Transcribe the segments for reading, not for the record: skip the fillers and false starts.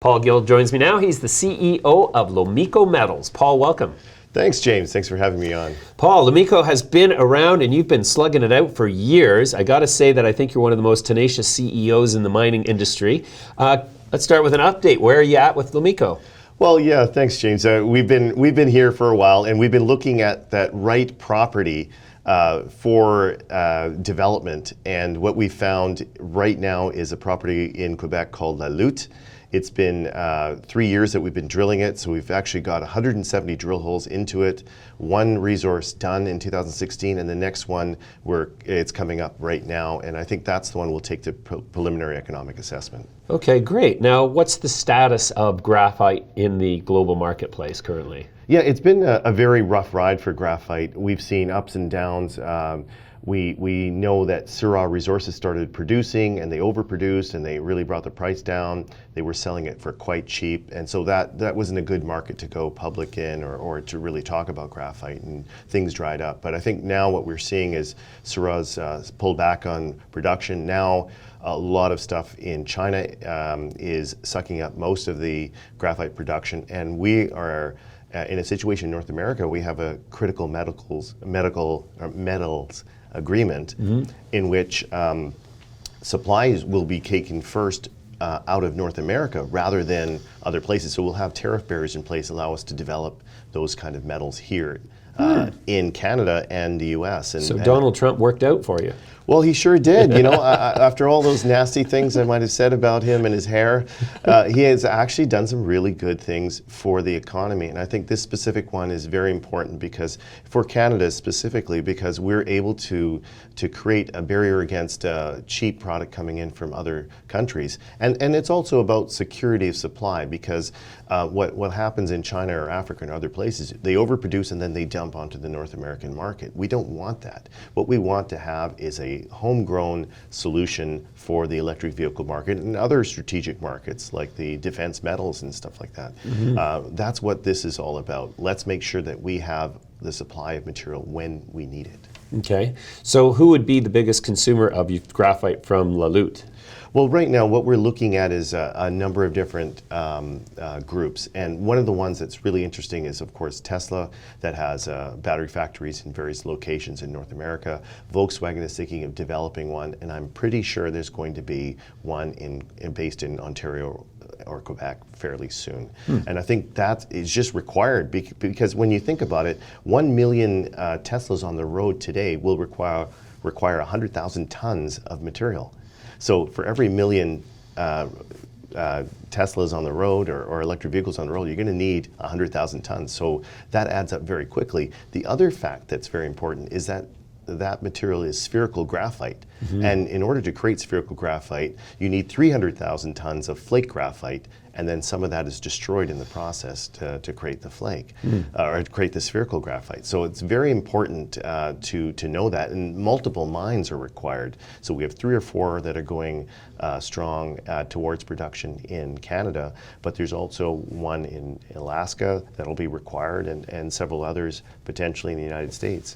Paul Gill joins me now. He's the CEO of Lomico Metals. Paul, welcome. Thanks, James. Thanks for having me on. Paul, Lomico has been around and you've been slugging it out for years. I got to say that I think you're one of the most tenacious CEOs in the mining industry. Let's start with an update. Where are you at with Lomico? Well, yeah, thanks, James. We've been here for a while, and we've been looking at that right property for development. And what we found right now is a property in Quebec called La Lutte. It's been 3 years that we've been drilling it, so we've actually got 170 drill holes into it. One resource done in 2016, and the next one it's coming up right now, and I think that's the one we'll take to preliminary economic assessment. Okay, great. Now, what's the status of graphite in the global marketplace currently? Yeah, it's been a very rough ride for graphite. We've seen ups and downs. We know that Syrah Resources started producing, and they overproduced, and they really brought the price down. They were selling it for quite cheap, and so that wasn't a good market to go public in or to really talk about graphite, and things dried up. But I think now what we're seeing is Syrah's pulled back on production. Now a lot of stuff in China is sucking up most of the graphite production, and we are in a situation in North America. We have a critical metals agreement in which supplies will be taken first out of North America rather than other places. So we'll have tariff barriers in place, allow us to develop those kind of metals here in Canada and the US. So Donald Trump worked out for you. Well, he sure did. You know, after all those nasty things I might have said about him and his hair, he has actually done some really good things for the economy. And I think this specific one is very important because for Canada specifically, because we're able to create a barrier against cheap product coming in from other countries. And it's also about security of supply, because what happens in China or Africa and other places, they overproduce and then they dump onto the North American market. We don't want that. What we want to have is a homegrown solution for the electric vehicle market and other strategic markets like the defense metals and stuff like that. That's what this is all about. Let's make sure that we have the supply of material when we need it. Okay, so who would be the biggest consumer of graphite from La Lutte? Well, right now what we're looking at is a number of different groups, and one of the ones that's really interesting is, of course, Tesla, that has battery factories in various locations in North America. Volkswagen is thinking of developing one, and I'm pretty sure there's going to be one based in Ontario or Quebec fairly soon. And I think that is just required because when you think about it, 1 million Teslas on the road today will require 100,000 tons of material. So for every million Teslas on the road or electric vehicles on the road, you're going to need 100,000 tons. So that adds up very quickly. The other fact that's very important is that material is spherical graphite. And in order to create spherical graphite, you need 300,000 tons of flake graphite, and then some of that is destroyed in the process to create the flake, or to create the spherical graphite. So it's very important to know that, and multiple mines are required. So we have 3 or 4 that are going strong towards production in Canada, but there's also one in Alaska that'll be required, and several others potentially in the United States.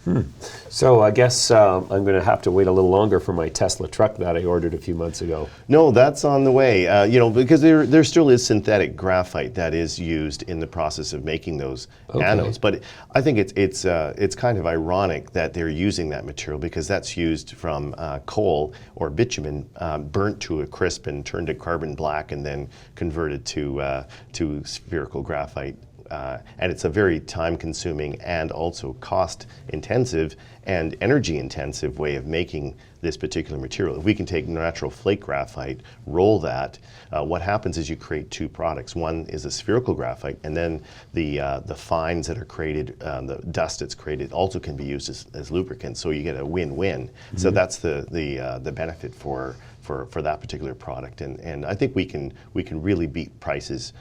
So I guess I'm going to have to wait a little longer for my Tesla truck that I ordered a few months ago. No, that's on the way. You know, because there still is synthetic graphite that is used in the process of making those anodes. But I think it's kind of ironic that they're using that material, because that's used from coal or bitumen burnt to a crisp and turned to carbon black and then converted to spherical graphite. And it's a very time-consuming and also cost-intensive and energy-intensive way of making this particular material. If we can take natural flake graphite, roll that, what happens is you create 2 products. One is a spherical graphite, and then the fines that are created, the dust that's created, also can be used as lubricant. So you get a win-win. So that's the benefit for that particular product, and I think we can really beat prices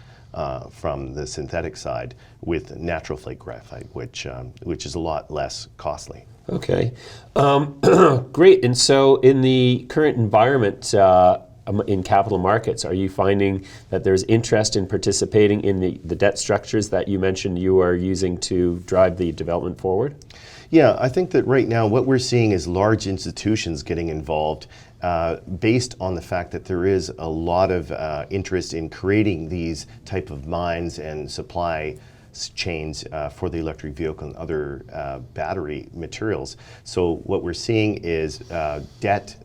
from the synthetic side with natural flake graphite, which is a lot less costly. Okay, great. And so in the current environment in capital markets, are you finding that there's interest in participating in the debt structures that you mentioned you are using to drive the development forward? Yeah, I think that right now what we're seeing is large institutions getting involved based on the fact that there is a lot of interest in creating these type of mines and supply chains for the electric vehicle and other battery materials. So what we're seeing is debt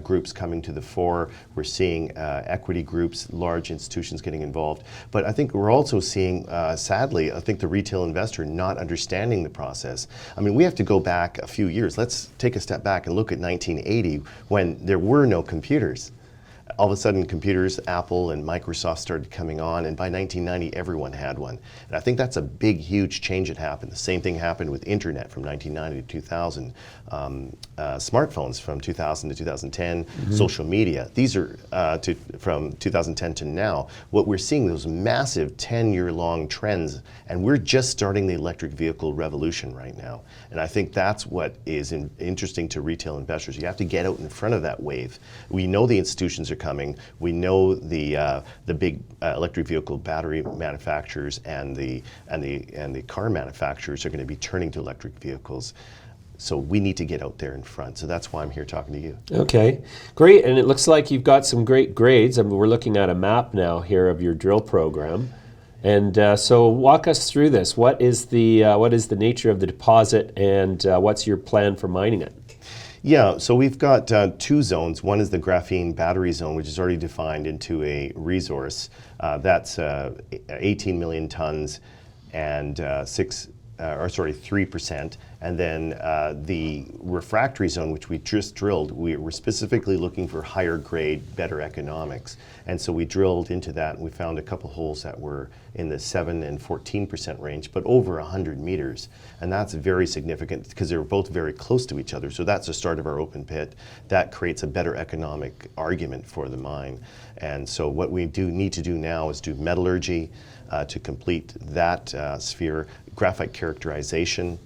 groups coming to the fore. We're seeing equity groups, large institutions getting involved. But I think we're also seeing, sadly, I think the retail investor not understanding the process. I mean, we have to go back a few years. Let's take a step back and look at 1980 when there were no computers. All of a sudden, computers, Apple and Microsoft started coming on, and by 1990, everyone had one. And I think that's a big, huge change that happened. The same thing happened with internet from 1990 to 2000, smartphones from 2000 to 2010, social media. These are from 2010 to now. What we're seeing, those massive 10-year-long trends, and we're just starting the electric vehicle revolution right now. And I think that's what is interesting to retail investors. You have to get out in front of that wave. We know the institutions are coming. We know the big electric vehicle battery manufacturers and the car manufacturers are going to be turning to electric vehicles. So we need to get out there in front. So that's why I'm here talking to you. Okay, great. And it looks like you've got some great grades. I mean, we're looking at a map now here of your drill program. And so walk us through this. What is the nature of the deposit, and what's your plan for mining it? Yeah, so we've got two zones. One is the graphene battery zone, which is already defined into a resource. That's 18 million tons and 3%. And then the refractory zone, which we just drilled, we're specifically looking for higher grade, better economics. And so we drilled into that, and we found a couple holes that were in the 7 and 14% range, but over 100 meters. And that's very significant because they're both very close to each other. So that's the start of our open pit. That creates a better economic argument for the mine. And so what we need to do now is do metallurgy to complete that sphere, graphite characterization,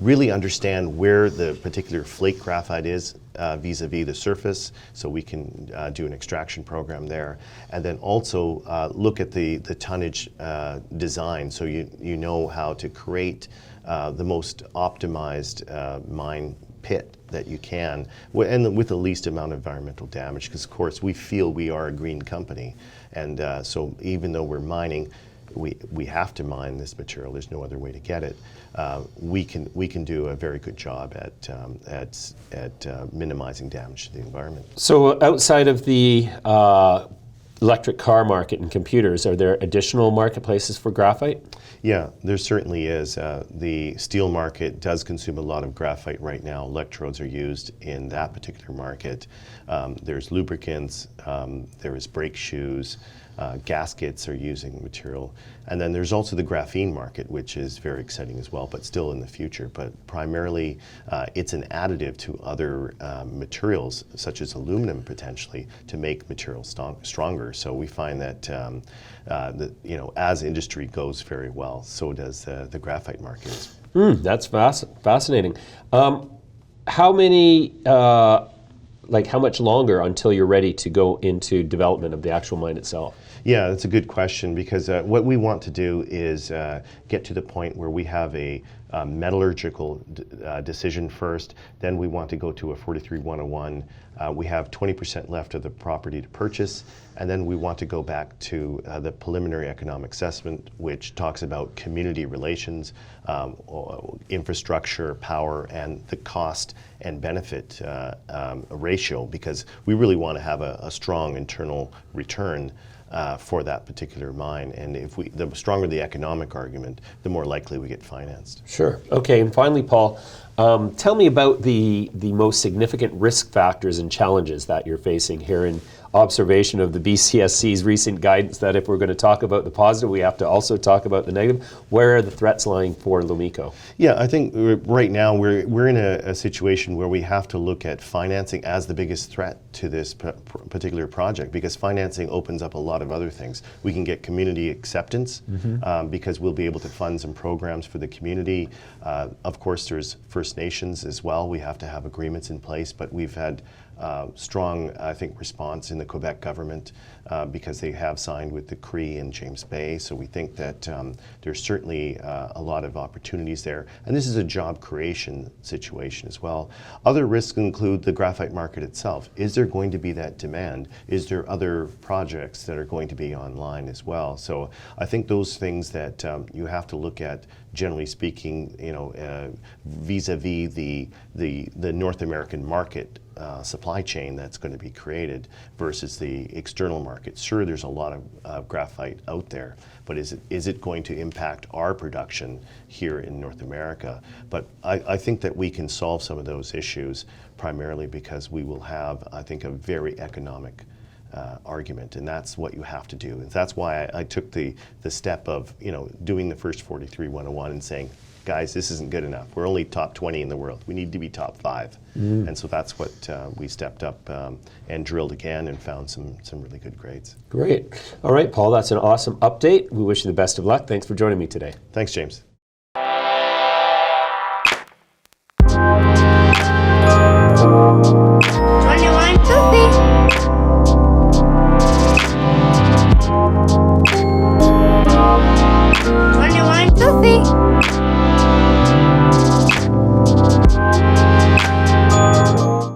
really understand where the particular flake graphite is vis-a-vis the surface, so we can do an extraction program there. And then also look at the tonnage design, so you know how to create the most optimized mine pit that you can, and with the least amount of environmental damage, because of course we feel we are a green company. And so even though we're mining, we have to mine this material. There's no other way to get it. We can do a very good job at minimizing damage to the environment. So outside of the electric car market and computers, are there additional marketplaces for graphite? Yeah, there certainly is. The steel market does consume a lot of graphite right now. Electrodes are used in that particular market. There's lubricants, there is brake shoes, gaskets are using material. And then there's also the graphene market, which is very exciting as well, but still in the future. But primarily, it's an additive to other materials, such as aluminum potentially, to make materials stronger. So we find that, as industry goes very well, so does the graphite market. That's fascinating. How much longer until you're ready to go into development of the actual mine itself? Yeah, that's a good question, because what we want to do is get to the point where we have a metallurgical decision first. Then we want to go to a 43-101. We have 20% left of the property to purchase, and then we want to go back to the preliminary economic assessment, which talks about community relations, infrastructure, power, and the cost and benefit ratio, because we really want to have a strong internal return for that particular mine. And the stronger the economic argument, the more likely we get financed. Sure. Okay, and finally, Paul, tell me about the most significant risk factors and challenges that you're facing here in observation of the BCSC's recent guidance that if we're going to talk about the positive, we have to also talk about the negative. Where are the threats lying for Lumiko? Yeah, I think right now we're in a situation where we have to look at financing as the biggest threat to this particular project, because financing opens up a lot of other things. We can get community acceptance because we'll be able to fund some programs for the community. Of course, there's First Nations as well. We have to have agreements in place, but we've had strong, I think, response in the Quebec government because they have signed with the Cree and James Bay. So we think that there's certainly a lot of opportunities there. And this is a job creation situation as well. Other risks include the graphite market itself. Is there going to be that demand? Is there other projects that are going to be online as well? So I think those things that you have to look at, generally speaking, vis-a-vis the North American market supply chain that's going to be created versus the external market. Sure, there's a lot of graphite out there, but is it going to impact our production here in North America? But I think that we can solve some of those issues primarily because we will have, I think, a very economic argument, and that's what you have to do. And that's why I took the step of doing the first 43-101 and saying, guys, this isn't good enough. We're only top 20 in the world. We need to be top 5. And so that's what we stepped up and drilled again and found some really good grades. Great. All right, Paul, that's an awesome update. We wish you the best of luck. Thanks for joining me today. Thanks, James.